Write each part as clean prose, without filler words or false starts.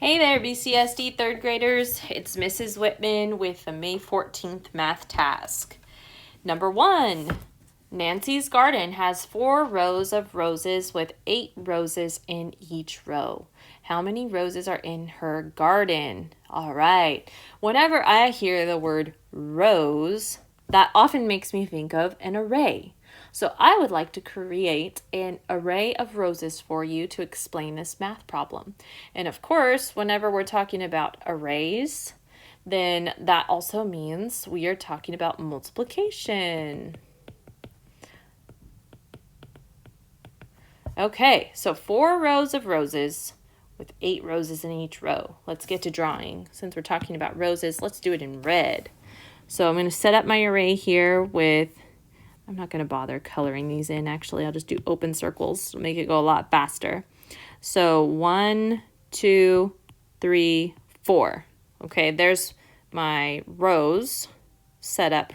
Hey there, BCSD third graders. It's Mrs. Whitman with the May 14th math task. Number 1, Nancy's garden has 4 rows of roses with 8 roses in each row. How many roses are in her garden? All right. Whenever I hear the word rows, that often makes me think of an array. So I would like to create an array of roses for you to explain this math problem. And of course, whenever we're talking about arrays, then that also means we are talking about multiplication. Okay, so 4 rows of roses with 8 roses in each row. Let's get to drawing. Since we're talking about roses, let's do it in red. So I'm going to set up my array here with, I'm not going to bother coloring these in actually, I'll just do open circles to make it go a lot faster. So 1, 2, 3, 4. Okay, there's my rows set up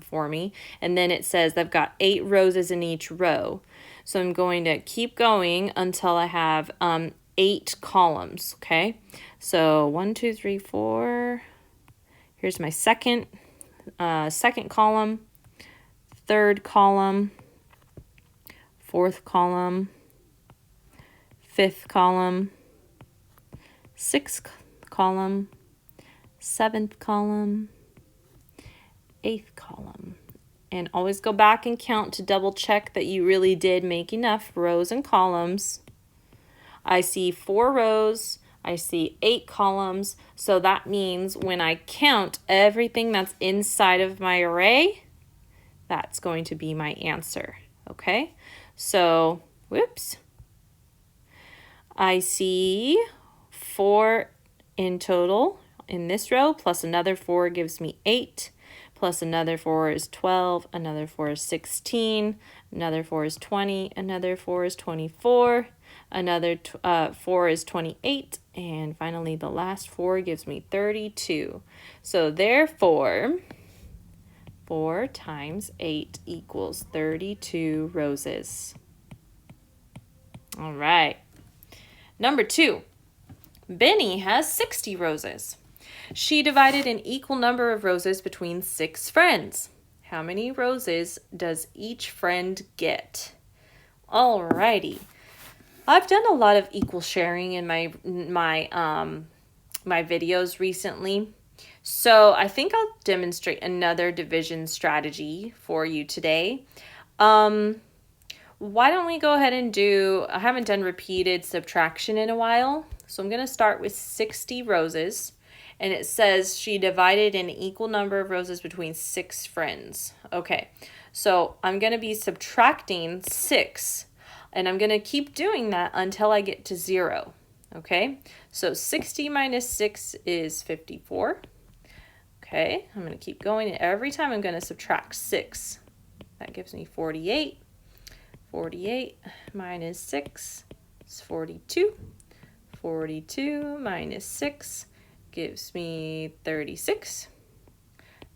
for me. And then it says I've got 8 roses in each row. So I'm going to keep going until I have 8 columns, okay? So 1, 2, 3, 4. Here's my second column, third column, fourth column, fifth column, sixth column, seventh column, eighth column. And always go back and count to double check that you really did make enough rows and columns. I see 4 rows, I see 8 columns, so that means when I count everything that's inside of my array, that's going to be my answer, okay? So, whoops. I see 4 in total in this row, plus another 4 gives me 8, plus another 4 is 12, another 4 is 16, another 4 is 20, another 4 is 24, another 4 is 28, and finally the last 4 gives me 32. So therefore, 4 times 8 equals 32 roses. All right. Number 2, Benny has 60 roses. She divided an equal number of roses between 6 friends. How many roses does each friend get? All righty. I've done a lot of equal sharing in my videos recently. So I think I'll demonstrate another division strategy for you today. Why don't we go ahead and I haven't done repeated subtraction in a while. So I'm going to start with 60 roses. And it says she divided an equal number of roses between 6 friends. Okay, so I'm going to be subtracting 6. And I'm going to keep doing that until I get to 0. Okay, so 60 minus 6 is 54. Okay, I'm going to keep going. And every time I'm going to subtract 6. That gives me 48. 48 minus 6 is 42. 42 minus 6 gives me 36.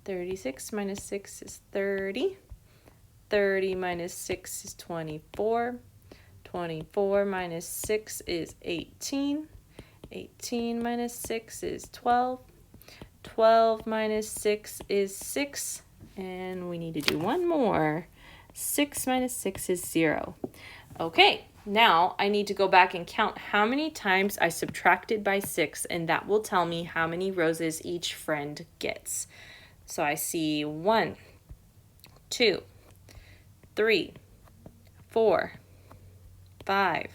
36 minus 6 is 30. 30 minus 6 is 24. 24 minus 6 is 18. 18 minus 6 is 12. 12 minus 6 is 6. And we need to do one more. 6 minus 6 is 0. Okay, now I need to go back and count how many times I subtracted by 6, and that will tell me how many roses each friend gets. So I see 1, 2, 3, 4, 5,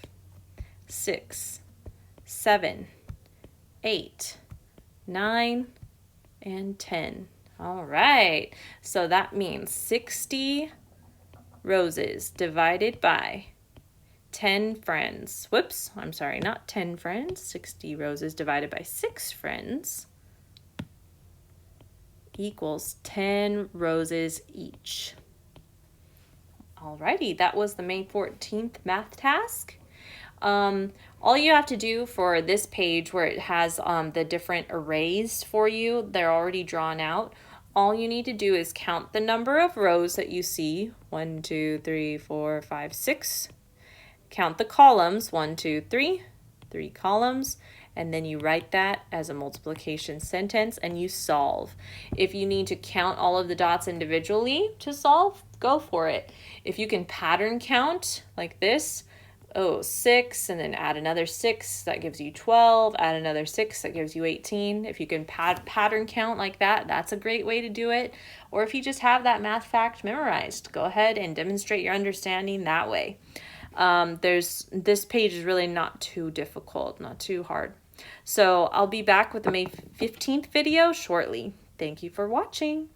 6, 7, 8, 9, and 10. All right, so that means 60 roses divided by 10 friends. Whoops, I'm sorry, not 10 friends. 60 roses divided by 6 friends equals 10 roses each. Alrighty, that was the May 14th math task. All you have to do for this page where it has the different arrays for you, they're already drawn out. All you need to do is count the number of rows that you see. 1, 2, 3, 4, 5, 6. Count the columns. 1, 2, 3. 3 columns, and then you write that as a multiplication sentence and you solve. If you need to count all of the dots individually to solve, go for it. If you can pattern count like this, 6, and then add another 6, that gives you 12, add another 6, that gives you 18. If you can pattern count like that, that's a great way to do it. Or if you just have that math fact memorized, go ahead and demonstrate your understanding that way. This page is really not too difficult, not too hard. So I'll be back with the May 15th video shortly. Thank you for watching.